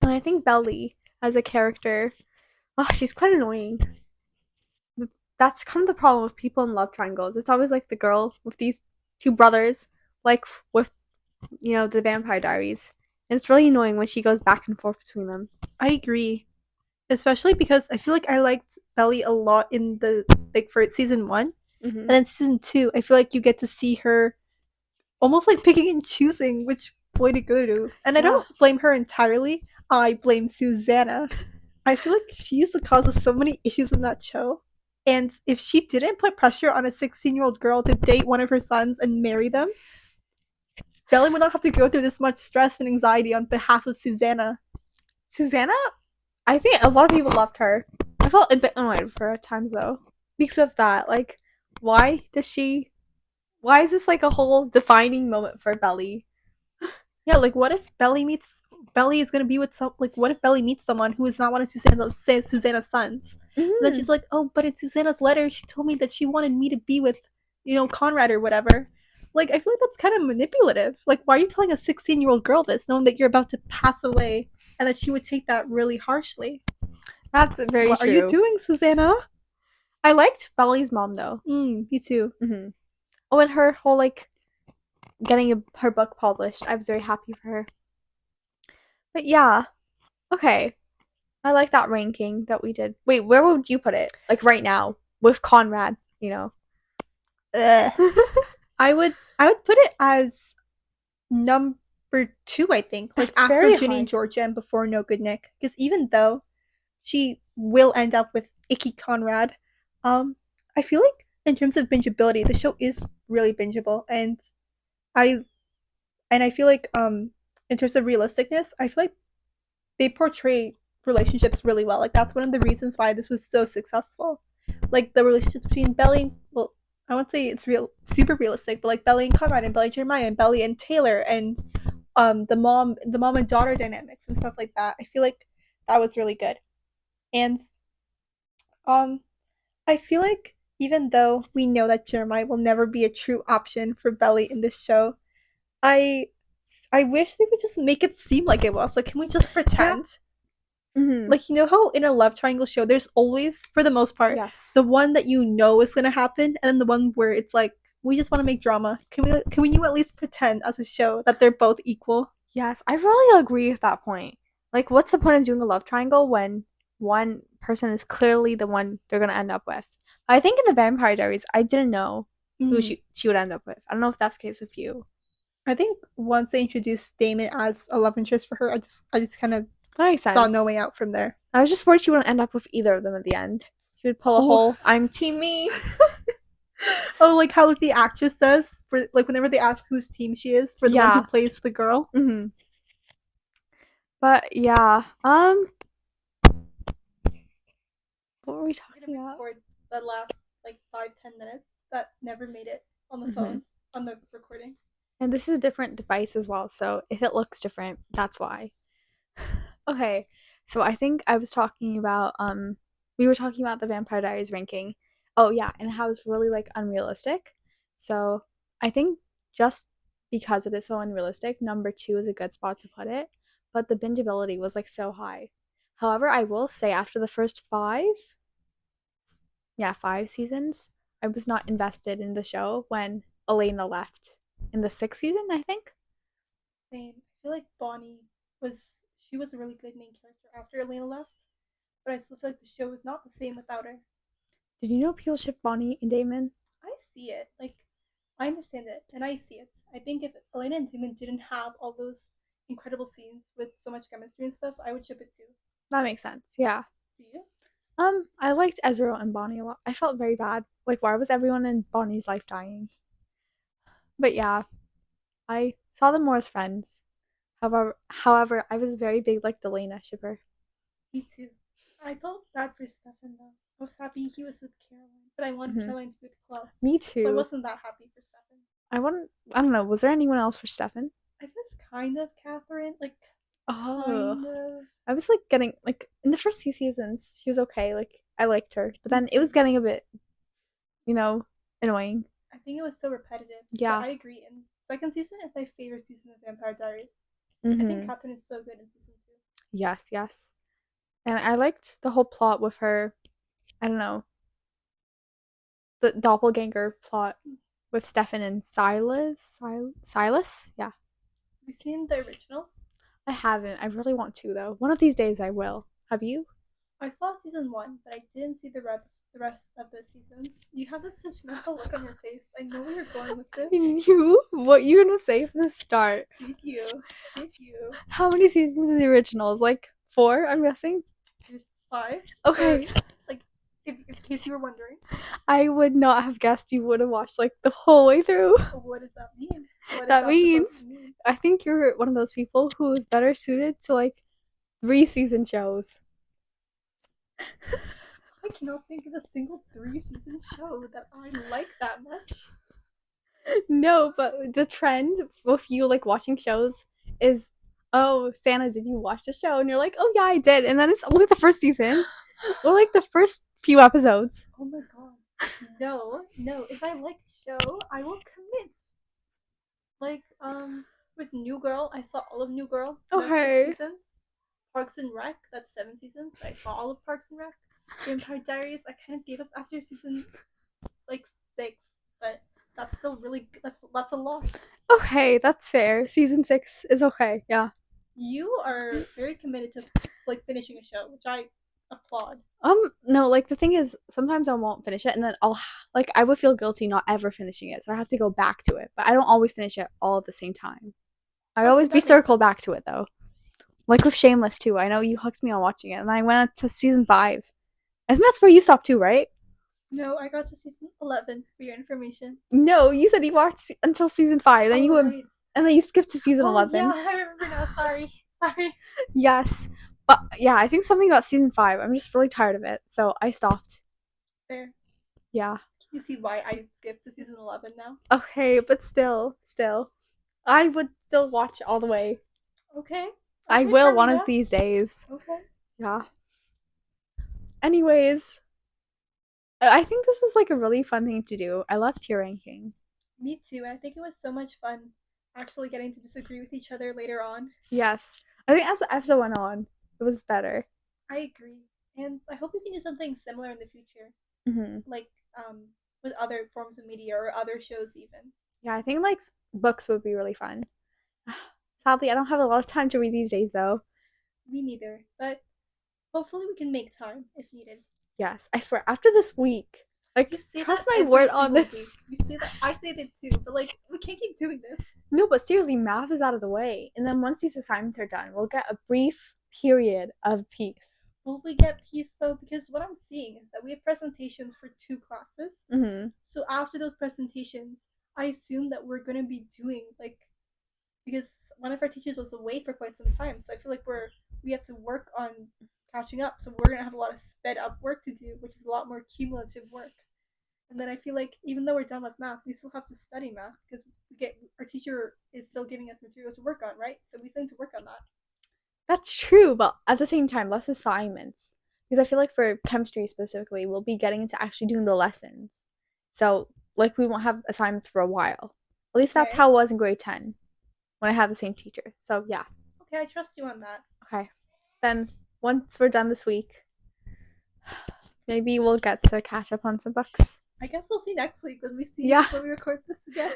B: And I think Belly as a character, oh, she's quite annoying. That's kind of the problem with people in love triangles. It's always like the girl with these two brothers, like with, you know, the Vampire Diaries. And it's really annoying when she goes back and forth between them.
A: I agree. especially because I feel like I liked Belly a lot in the like for season 1, and
B: Mm-hmm.
A: then season 2 I feel like you get to see her almost like picking and choosing which boy to go to. And I
B: Yeah.
A: don't blame her entirely. I blame Susanna. I feel like she's the cause of so many issues in that show. And if she didn't put pressure on a 16-year-old girl to date one of her sons and marry them, Belly would not have to go through this much stress and anxiety on behalf of Susanna.
B: Susanna, I think a lot of people loved her. I felt a bit annoyed with her at times though. Because of that. Like, why does she why is this like a whole defining moment for Belly?
A: Yeah, like what if Belly is gonna be with some like what if Belly meets someone who is not one of Susanna's sons? And then
B: Mm-hmm.
A: she's like, oh, but in Susanna's letter, she told me that she wanted me to be with, Conrad or whatever. Like, I feel like that's kind of manipulative. Like, why are you telling a 16-year-old girl this, knowing that you're about to pass away and that she would take that really harshly?
B: That's very
A: What are you
B: true.
A: doing, Susanna?
B: I liked Belly's mom though.
A: Me too.
B: Mm-hmm. Oh, and her whole like her book published. I was very happy for her. But yeah, okay. I like that ranking that we did. Wait, where would you put it? Like right now with Conrad, you know.
A: Ugh. I would put it as number 2, I think, like
B: That's
A: after
B: very
A: Ginny and
B: high.
A: Georgia and before No Good Nick. Because even though she will end up with Icky Conrad, um, I feel like in terms of bingeability, the show is really bingeable, I and I feel like in terms of realisticness, I feel like they portray relationships really well. Like that's one of the reasons why this was so successful. Like the relationships between Belly, well, I won't say it's super realistic, but like Belly and Conrad and Belly and Jeremiah and Belly and Taylor and the mom and daughter dynamics and stuff like that. I feel like that was really good. And um I feel like even though we know that Jeremiah will never be a true option for Belly in this show, I I wish they would just make it seem like it was. Like, can we just
B: Yeah.
A: pretend?
B: Mm-hmm.
A: Like, you know how in a love triangle show, there's always, for the most part,
B: Yes.
A: the one that you know is gonna happen, and then the one where it's like, we just want to make drama. Can we you at least pretend as a show that they're both equal?
B: Yes, I really agree with that point. Like, what's the point of doing a love triangle when one person is clearly the one they're gonna end up with? I think in the Vampire Diaries, I didn't know who
A: Mm.
B: she would end up with. I don't know if that's the case with you.
A: I think once they introduced Damon as a love interest for her, I just kind of
B: That makes
A: saw no
B: sense.
A: way out from there.
B: I was just worried she wouldn't end up with either of them at the end. She would pull a
A: Oh,
B: whole "I'm team me."
A: oh, like how the actress does for like whenever they ask whose team she is for the one who
B: Yeah.
A: plays the girl.
B: Mm-hmm. But yeah. What were we
A: I'm gonna
B: talking about?
A: record the last like 5-10 minutes that never made it on the
B: Mm-hmm.
A: phone on the recording.
B: And this is a different device as well, so if it looks different, that's why. Okay, so I think I was talking about we were talking about the Vampire Diaries ranking. Oh yeah, and how it's really like unrealistic. So I think just because it is so unrealistic, number two is a good spot to put it. But the bingeability was like so high. However, I will say after the first five seasons, I was not invested in the show when Elena left in the sixth season, I think.
A: Same. I feel like Bonnie was she was a really good main character after Elena left, but I still feel like the show was not the same without her.
B: Did you know people ship Bonnie and Damon?
A: I see it. Like I understand it and I see it. I think if Elena and Damon didn't have all those incredible scenes with so much chemistry and stuff, I would ship it too.
B: That makes sense. Yeah.
A: Do you?
B: I liked Ezra and Bonnie a lot. I felt very bad. Like, why was everyone in Bonnie's life dying? But yeah, I saw them more as friends. However, I was very big like Delana shipper.
A: Me too. I felt bad for Stefan though. I was happy he was with Caroline, but I wanted
B: Mm-hmm.
A: Caroline to be with Klaus.
B: Me
A: So I
B: too.
A: wasn't that happy for Stefan.
B: I don't know. Was there anyone else for Stefan?
A: I guess kind of Catherine, like
B: Oh,
A: kind of.
B: I was like getting like in the first 2 seasons, she was okay. Like I liked her, but
A: Me
B: then it was
A: too.
B: getting a bit, you know, annoying.
A: I think it was so repetitive, but
B: Yeah.
A: I agree. And second season is my favorite season of Vampire Diaries. I think
B: Mm-hmm.
A: Catherine is so good in season 2.
B: Yes, yes. And I liked the whole plot with her. I don't know, the doppelganger plot with Stefan and Silas. Yeah,
A: Have you seen the originals?
B: I haven't. I really want to though. One of these days I will. Have you?
A: I saw season one, but I didn't see the rest of the seasons. You have this judgmental look on your face. I know where you're going with this.
B: I knew what you were gonna say from the start.
A: Did you? Did you?
B: How many seasons is the originals? Like 4, I'm guessing.
A: There's five.
B: Okay.
A: Like, in case you were wondering.
B: I would not have guessed you would have watched like the whole way through.
A: What does that mean? What is
B: That
A: supposed
B: means
A: to mean?
B: I think you're one of those people who is better suited to like 3-season shows.
A: I cannot think of a single 3-season show that I like that much.
B: No, but the trend with you like watching shows is, oh, Santa, did you watch the show? And you're like, oh yeah, I did. And then it's only the first season or like the first few episodes.
A: Oh my god. No. If I like a show, I will commit. Like, with New Girl, I saw all of New Girl. That's
B: Okay.
A: 6 seasons. Parks and Rec, that's 7 seasons. I saw all of Parks and Rec. Vampire Diaries, I kind of gave up after season like 6, but that's still really that's a lot.
B: Okay, that's fair. Season 6 is okay. Yeah.
A: You are very committed to like finishing a show, which I applaud.
B: No, like the thing is, sometimes I won't finish it, and then I'll like I would feel guilty not ever finishing it, so I have to go back to it. But I don't always finish it all at the same time. I always be circled back to it though. Like with Shameless too. I know you hooked me on watching it, and I went up to season 5. I think that's where you stopped too, right?
A: No, I got to season 11 for your information.
B: No, you said you watched until season 5, then you went, and then you skipped to season 11.
A: Yeah, I remember now. Sorry.
B: Yes, but yeah, I think something about season 5. I'm just really tired of it, so I stopped.
A: Fair.
B: Yeah.
A: Can you see why I skipped to season 11 now?
B: Okay, but still, I would still watch all the way.
A: Okay.
B: I will one of these days.
A: Okay.
B: Yeah. Anyways, I think this was like a really fun thing to do. I love tier ranking.
A: Me too, and I think it was so much fun actually getting to disagree with each other later on.
B: Yes. I think as the episode went on, it was better.
A: I agree. And I hope we can do something similar in the future. Like, with other forms of media or other shows even.
B: Yeah, I think like books would be really fun. Sadly, I don't have a lot of time to read these days though.
A: Me neither. But hopefully we can make time if needed.
B: Yes, I swear, after this week, like, trust my word on this.
A: Week. You say that, I say that too, but like, we can't keep doing this.
B: No, but seriously, math is out of the way. And then once these assignments are done, we'll get a brief period of peace.
A: Will we get peace though? Because what I'm seeing is that we have presentations for 2 classes. So after those presentations, I assume that we're going to be doing, like, because one of our teachers was away for quite some time, so I feel like we have to work on catching up. So we're gonna have a lot of sped up work to do, which is a lot more cumulative work. And then I feel like even though we're done with math, we still have to study math because our teacher is still giving us material to work on, right? So we still need to work on that.
B: That's true, but at the same time, less assignments. Because I feel like for chemistry specifically, we'll be getting into actually doing the lessons. So, like, we won't have assignments for a while. At least that's how it was in grade 10 when I had the same teacher. So, yeah.
A: Okay, I trust you on that.
B: Okay. Then, once we're done this week, maybe we'll get to catch up on some books.
A: I guess we'll see next week when we record this again.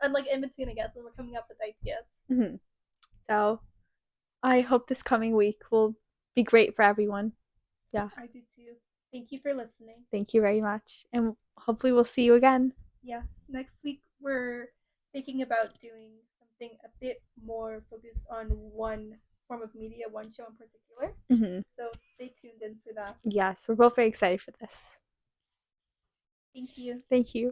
A: And like in between, I guess, when we're coming up with ideas.
B: So, I hope this coming week will be great for everyone. Yeah.
A: I do too. Thank you for listening.
B: Thank you very much. And hopefully we'll see you again.
A: Yes. Next week we're thinking about doing something a bit more focused on one form of media, one show in particular. So stay tuned in for that.
B: Yes, we're both very excited for this.
A: Thank you.
B: Thank you.